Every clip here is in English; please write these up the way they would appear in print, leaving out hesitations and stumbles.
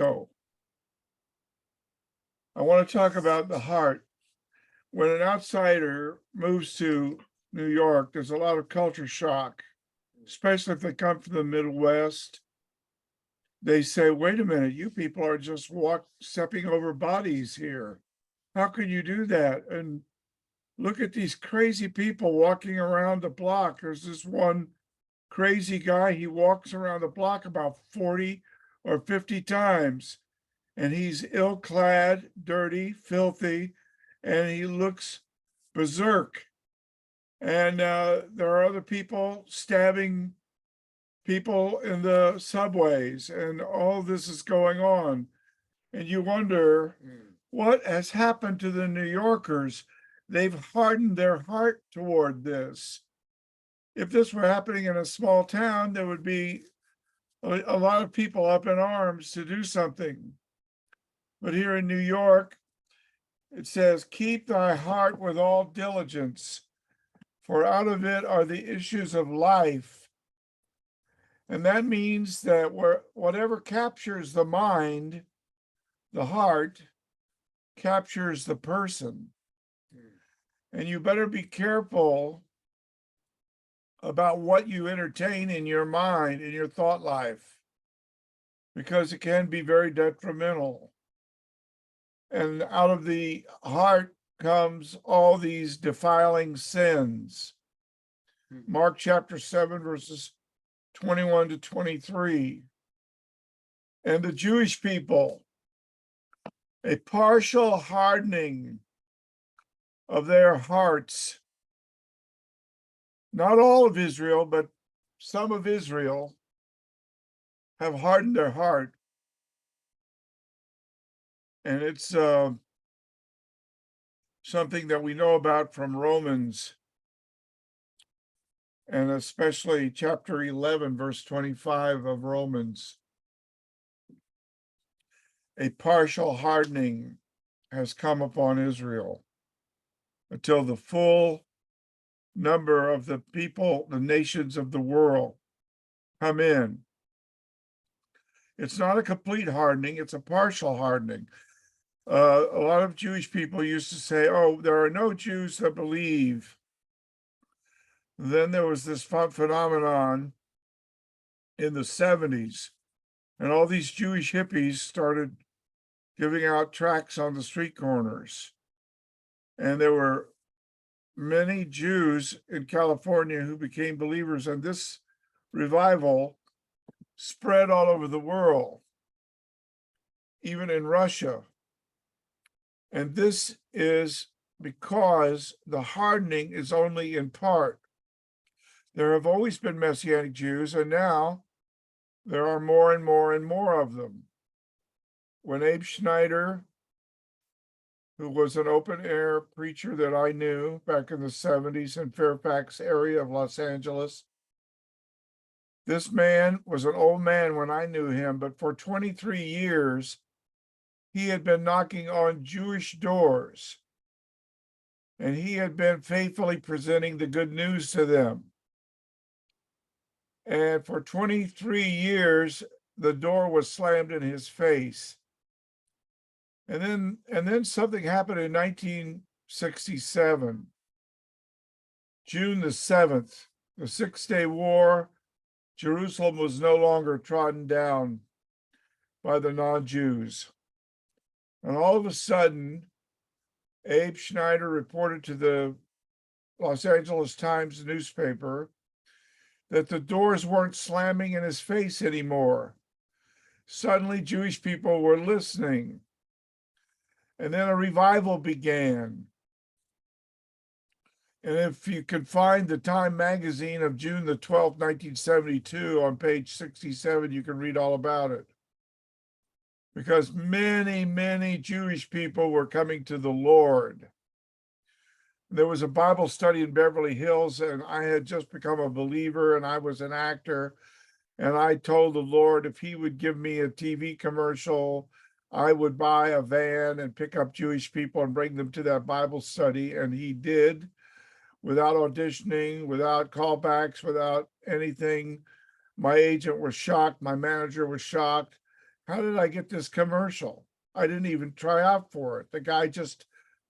So I want to talk about the heart. When an outsider moves to New York, there's a lot of culture shock, especially if they come from the Midwest. They say, wait a minute, you people are just stepping over bodies here. How can you do that? And look at these crazy people walking around the block. There's this one crazy guy, he walks around the block about 40 or 50 times, and he's ill-clad, dirty, filthy, and he looks berserk. And there are other people stabbing people in the subways, and all this is going on. And you wonder what has happened to the New Yorkers. They've hardened their heart toward this. If this were happening in a small town, there would be a lot of people up in arms to do something. But here in New York, it says, keep thy heart with all diligence, for out of it are the issues of life. And that means that whatever captures the mind, the heart, captures the person. And you better be careful about what you entertain in your mind, in your thought life, because it can be very detrimental. And out of the heart comes all these defiling sins. Mark chapter 7, verses 21 to 23. And the Jewish people, a partial hardening of their hearts. Not all of Israel, but some of Israel have hardened their heart. And it's something that we know about from Romans, and especially chapter 11, verse 25 of Romans. A partial hardening has come upon Israel until the full number of the people, the nations of the world, come in. It's not a complete hardening, it's a partial hardening. A lot of Jewish people used to say, oh, there are no Jews that believe. Then there was this phenomenon in the 70s, and all these Jewish hippies started giving out tracts on the street corners. And there were many Jews in California who became believers, and this revival spread all over the world, even in Russia. And this is because the hardening is only in part. There have always been Messianic Jews, and now there are more and more and more of them. When Abe Schneider, who was an open-air preacher that I knew back in the 70s in Fairfax area of Los Angeles, this man was an old man when I knew him, but for 23 years, he had been knocking on Jewish doors, and he had been faithfully presenting the good news to them. And for 23 years, the door was slammed in his face. And then something happened in 1967, June the 7th, the Six-Day War. Jerusalem was no longer trodden down by the non-Jews. And all of a sudden, Abe Schneider reported to the Los Angeles Times newspaper that the doors weren't slamming in his face anymore. Suddenly, Jewish people were listening. And then a revival began. And if you could find the Time magazine of June the 12th, 1972 on page 67, you can read all about it. Because many, many Jewish people were coming to the Lord. There was a Bible study in Beverly Hills, and I had just become a believer, and I was an actor. And I told the Lord if he would give me a TV commercial, I would buy a van and pick up Jewish people and bring them to that Bible study. And he did, without auditioning, without callbacks, without anything. My agent was shocked. My manager was shocked. how did I get this commercial? I didn't even try out for it. The guy just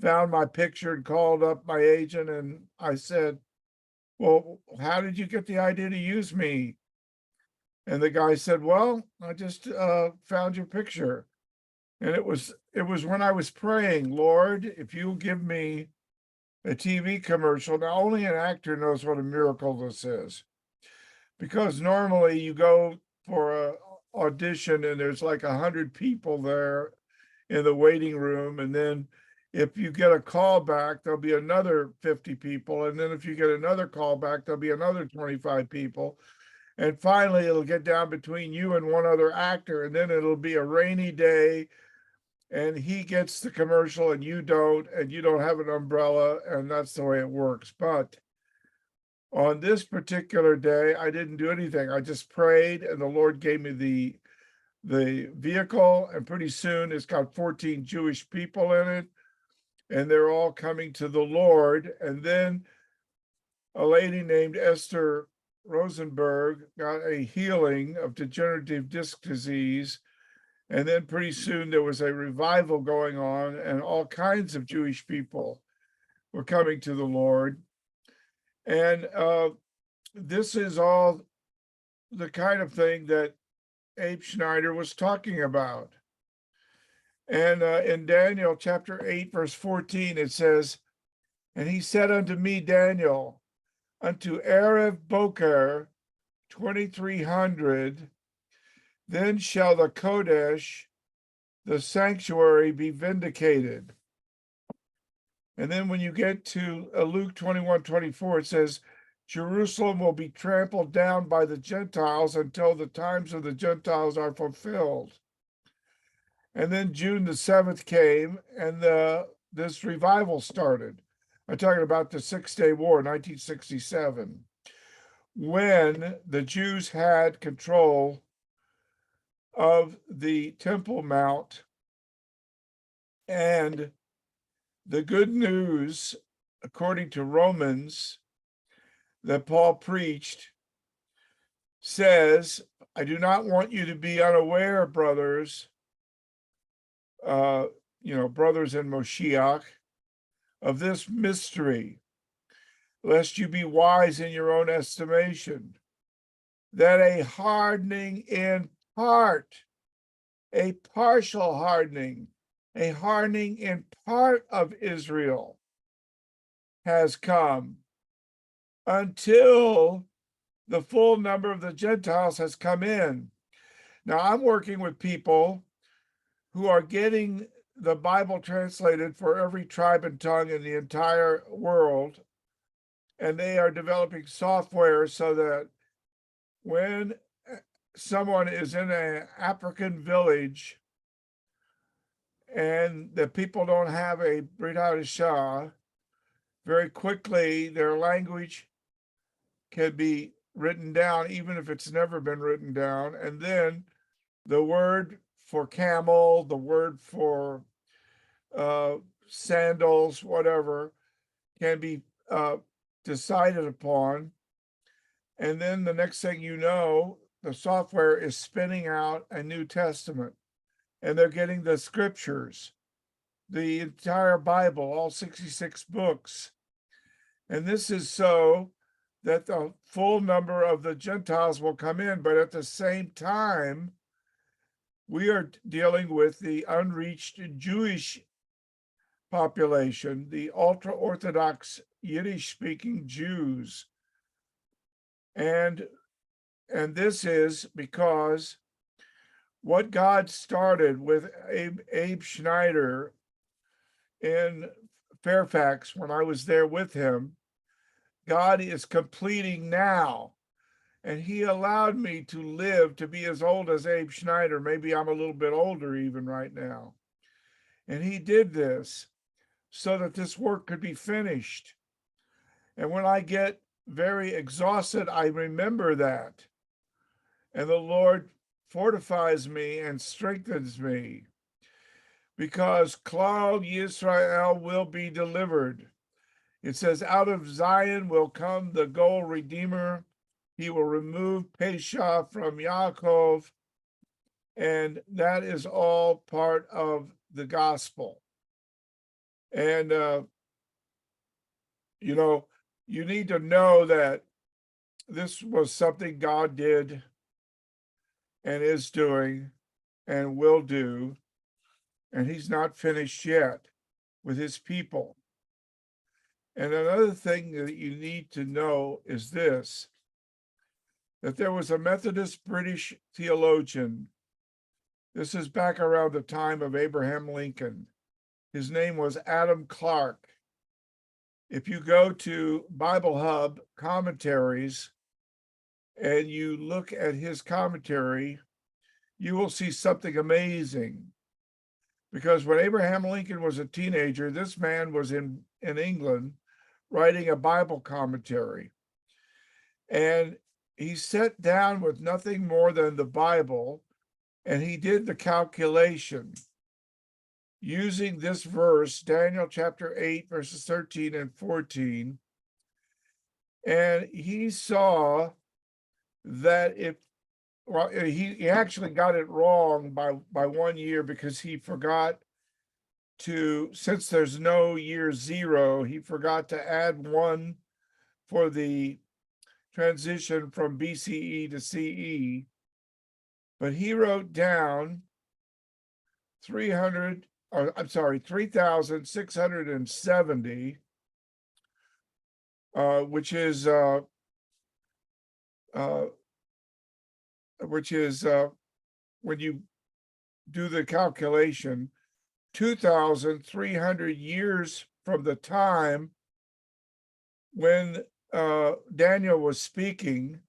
found my picture and called up my agent, and I said, well, how did you get the idea to use me? And the guy said, well, I just found your picture. And it was when I was praying, Lord, if you'll give me a TV commercial. Now, only an actor knows what a miracle this is, because normally you go for a audition and there's like 100 people there in the waiting room, and then if you get a call back, there'll be another 50 people, and then if you get another call back, there'll be another 25 people, and finally it'll get down between you and one other actor, and then it'll be a rainy day and he gets the commercial and you don't have an umbrella, and that's the way it works. But on this particular day, I didn't do anything. I just prayed, and the Lord gave me the vehicle, and pretty soon it's got 14 Jewish people in it, and they're all coming to the Lord. And then a lady named Esther Rosenberg got a healing of degenerative disc disease. And then pretty soon there was a revival going on, and all kinds of Jewish people were coming to the Lord. And this is all the kind of thing that Abe Schneider was talking about. And in Daniel chapter 8, verse 14, it says, and he said unto me, Daniel, unto Erev Boker 2300, then shall the Kodesh, the sanctuary, be vindicated. And then when you get to Luke 21:24, it says, Jerusalem will be trampled down by the Gentiles until the times of the Gentiles are fulfilled. And then June the 7th came, and this revival started. I'm talking about the Six-Day War, 1967, when the Jews had control of the Temple Mount. And the good news, according to Romans, that Paul preached says, I do not want you to be unaware, brothers, brothers in Moshiach, of this mystery, lest you be wise in your own estimation, that a hardening in part, a partial hardening, a hardening in part of Israel has come, until the full number of the Gentiles has come in. Now, I'm working with people who are getting the Bible translated for every tribe and tongue in the entire world, and they are developing software so that when someone is in an African village and the people don't have a Brit Hadashah, very quickly their language can be written down, even if it's never been written down. And then the word for camel, the word for sandals, whatever, can be decided upon. And then the next thing you know, the software is spinning out a New Testament, and they're getting the scriptures, the entire Bible, all 66 books. And this is so that the full number of the Gentiles will come in. But at the same time, we are dealing with the unreached Jewish population, the ultra-Orthodox Yiddish-speaking Jews. And this is because what God started with Abe Schneider in Fairfax, when I was there with him, God is completing now. And he allowed me to live to be as old as Abe Schneider. Maybe I'm a little bit older even right now. And he did this so that this work could be finished. And when I get very exhausted, I remember that. And the Lord fortifies me and strengthens me, because Klal Yisrael will be delivered. It says, out of Zion will come the goal redeemer. He will remove Pesha from Yaakov. And that is all part of the gospel. And, you know, you need to know that this was something God did and is doing and will do, and he's not finished yet with his people. And another thing that you need to know is this, that there was a Methodist British theologian. This is back around the time of Abraham Lincoln. His name was Adam Clarke. If you go to Bible Hub commentaries and you look at his commentary, you will see something amazing. Because when Abraham Lincoln was a teenager, this man was in England writing a Bible commentary. And he sat down with nothing more than the Bible, and he did the calculation using this verse, Daniel chapter 8, verses 13 and 14. And he saw that he actually got it wrong by 1 year, because he forgot to, since there's no year zero, he forgot to add one for the transition from BCE to CE. But he wrote down 3,670, which is when you do the calculation, 2,300 years from the time when Daniel was speaking.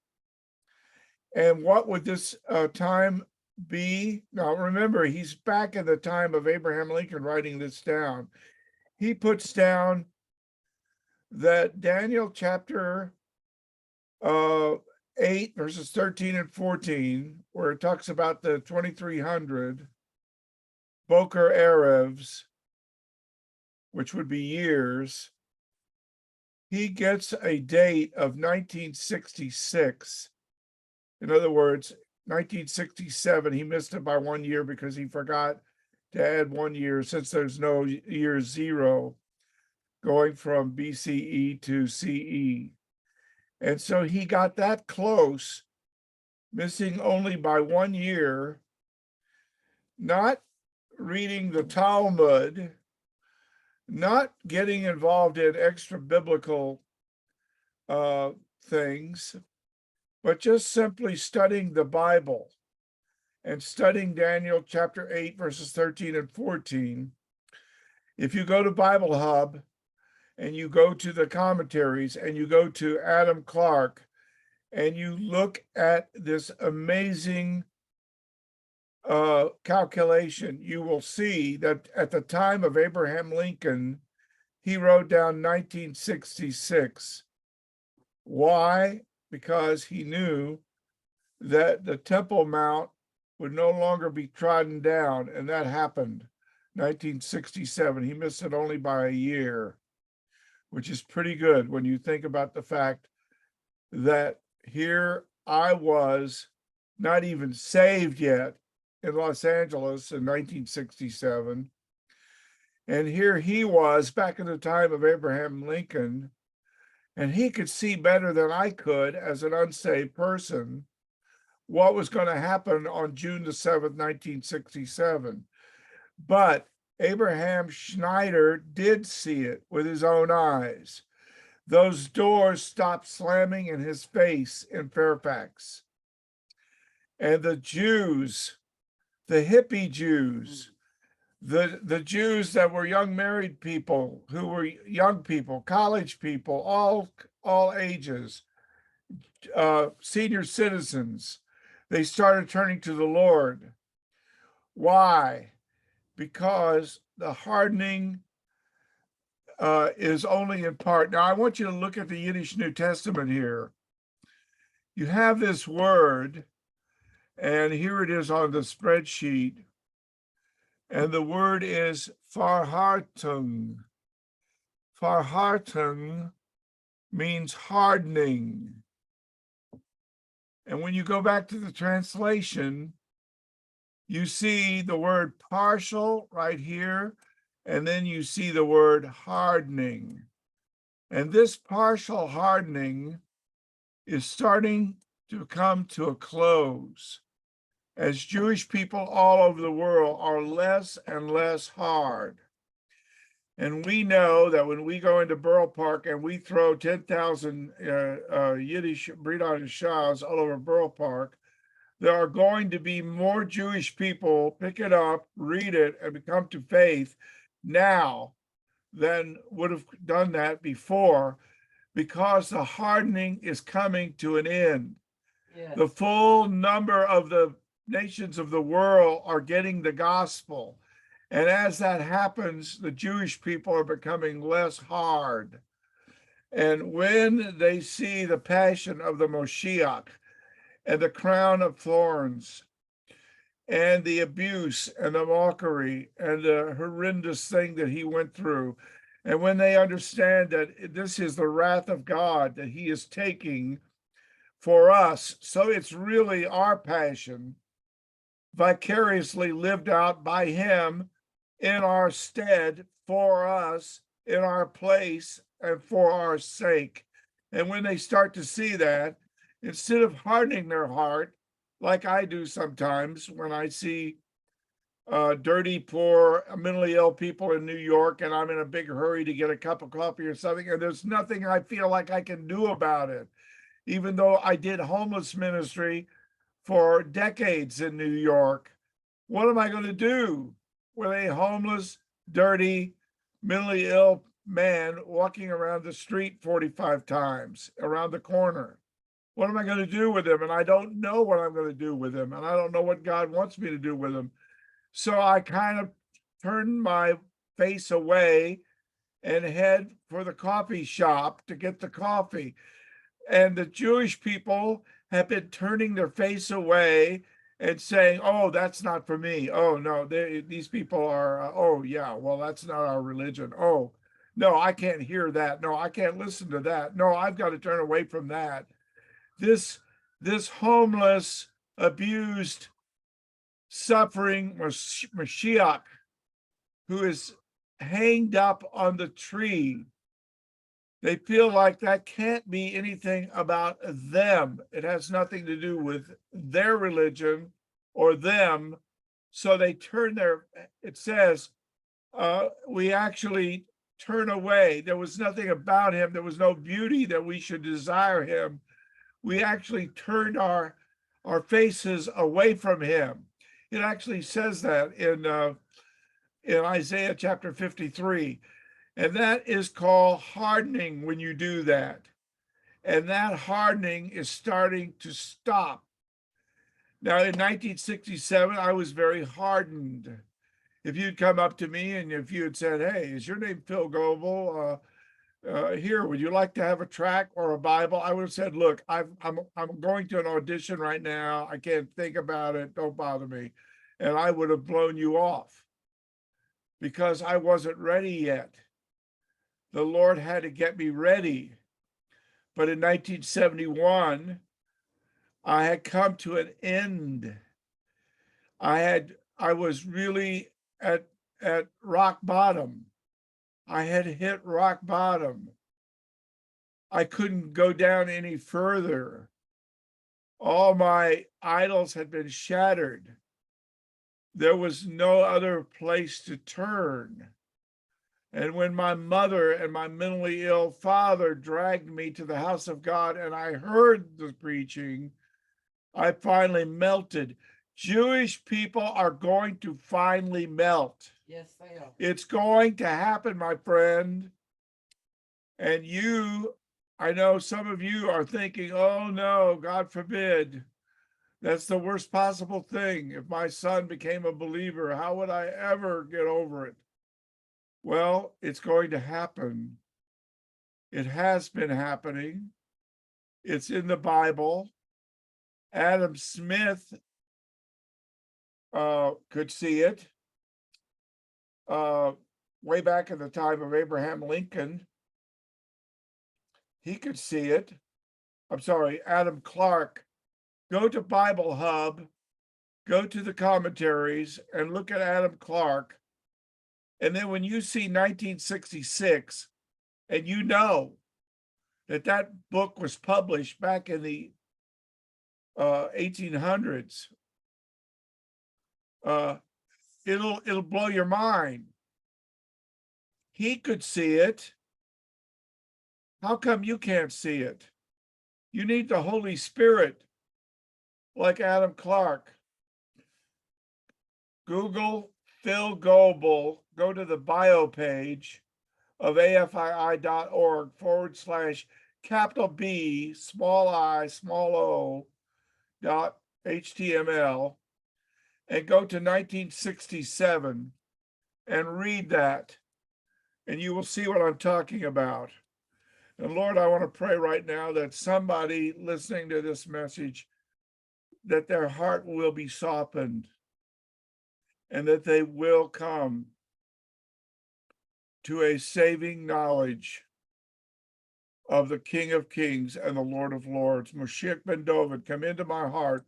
And what would this time be? Now, remember, he's back in the time of Abraham Lincoln writing this down. He puts down that Daniel chapter 8, verses 13 and 14, where it talks about the 2,300 Boker Arevs, which would be years, he gets a date of 1966. In other words, 1967, he missed it by 1 year because he forgot to add 1 year, since there's no year zero going from BCE to CE. And so he got that close, missing only by 1 year, not reading the Talmud, not getting involved in extra biblical things, but just simply studying the Bible and studying Daniel chapter 8, verses 13 and 14. If you go to Bible Hub and you go to the commentaries and you go to Adam Clarke and you look at this amazing calculation, you will see that at the time of Abraham Lincoln, he wrote down 1966. Why? Because he knew that the Temple Mount would no longer be trodden down, and that happened 1967. He missed it only by a year, which is pretty good when you think about the fact that here I was not even saved yet in Los Angeles in 1967. And here he was back in the time of Abraham Lincoln, and he could see better than I could as an unsaved person what was going to happen on June the 7th, 1967. But Abraham Schneider did see it with his own eyes. Those doors stopped slamming in his face in Fairfax. And the Jews, the hippie Jews, the Jews that were young married people, who were young people, college people, all ages, senior citizens, they started turning to the Lord. Why? Because the hardening is only in part. Now, I want you to look at the Yiddish New Testament here. You have this word, and here it is on the spreadsheet. And the word is Pharhartung. Pharhartung means hardening. And when you go back to the translation, You see the word partial right here, and then you see the word hardening. And this partial hardening is starting to come to a close as Jewish people all over the world are less and less hard. And we know that when we go into Borough Park and we throw 10,000 Yiddish Brida Shahs all over Borough Park, there are going to be more Jewish people pick it up, read it, and come to faith now than would have done that before, because the hardening is coming to an end. Yes. The full number of the nations of the world are getting the gospel. And as that happens, the Jewish people are becoming less hard. And when they see the passion of the Moshiach and the crown of thorns and the abuse and the mockery and the horrendous thing that he went through, and when they understand that this is the wrath of God that he is taking for us, so it's really our passion vicariously lived out by him in our stead, for us, in our place, and for our sake. And when they start to see that, instead of hardening their heart, like I do sometimes when I see dirty, poor, mentally ill people in New York, and I'm in a big hurry to get a cup of coffee or something, and there's nothing I feel like I can do about it, even though I did homeless ministry for decades in New York. What am I going to do with a homeless, dirty, mentally ill man walking around the street 45 times around the corner? What am I going to do with him? And I don't know what I'm going to do with him. And I don't know what God wants me to do with him. So I kind of turn my face away and head for the coffee shop to get the coffee. And the Jewish people have been turning their face away and saying, oh, that's not for me. Oh, no, these people are, oh, yeah, well, that's not our religion. Oh, no, I can't hear that. No, I can't listen to that. No, I've got to turn away from that. This homeless, abused, suffering Mashiach, who is hanged up on the tree, they feel like that can't be anything about them. It has nothing to do with their religion or them. So they turn it says, we actually turn away. There was nothing about him. There was no beauty that we should desire him. We actually turned our faces away from him. It actually says that in Isaiah chapter 53. And that is called hardening when you do that. And that hardening is starting to stop. Now, in 1967, I was very hardened. If you'd come up to me and if you had said, hey, is your name Phil Goebel? Here, would you like to have a tract or a Bible? I would have said, look, I'm going to an audition right now. I can't think about it. Don't bother me. And I would have blown you off because I wasn't ready yet. The Lord had to get me ready. But in 1971, I had come to an end. I was really at rock bottom. I had hit rock bottom. I couldn't go down any further. All my idols had been shattered. There was no other place to turn. And when my mother and my mentally ill father dragged me to the house of God and I heard the preaching, I finally melted. Jewish people are going to finally melt. Yes, they are. It's going to happen, my friend. And I know some of you are thinking, oh no, God forbid. That's the worst possible thing. If my son became a believer, how would I ever get over it? Well, it's going to happen. It has been happening. It's in the Bible. Adam Smith could see it way back in the time of Abraham Lincoln. He could see it. I'm sorry, Adam Clark. Go to Bible Hub go to the commentaries and look at Adam Clarke. And then when you see 1966, and you know that that book was published back in the 1800s, it'll blow your mind. He could see it. How come you can't see it? You need the Holy Spirit, like Adam Clarke. Google Phil Goebel, go to the bio page of afii.org/capital B, small I, small o, .html, and go to 1967 and read that, and you will see what I'm talking about. And Lord, I want to pray right now that somebody listening to this message, that their heart will be softened and that they will come to a saving knowledge of the King of Kings and the Lord of Lords. Moshiach ben David, come into my heart,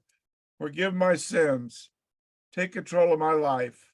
forgive my sins, take control of my life.